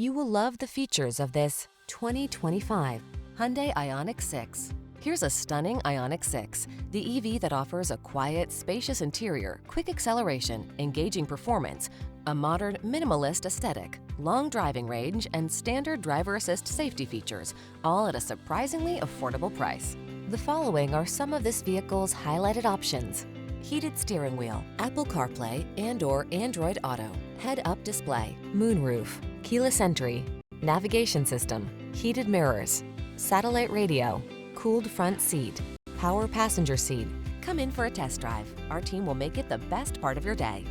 You will love the features of this 2025 Hyundai Ioniq 6. Here's a stunning Ioniq 6, the EV that offers a quiet, spacious interior, quick acceleration, engaging performance, a modern, minimalist aesthetic, long driving range, and standard driver assist safety features, all at a surprisingly affordable price. The following are some of this vehicle's highlighted options: heated steering wheel, Apple CarPlay and/or Android Auto, head-up display, moonroof, keyless entry, navigation system, heated mirrors, satellite radio, cooled front seat, power passenger seat. Come in for a test drive. Our team will make it the best part of your day.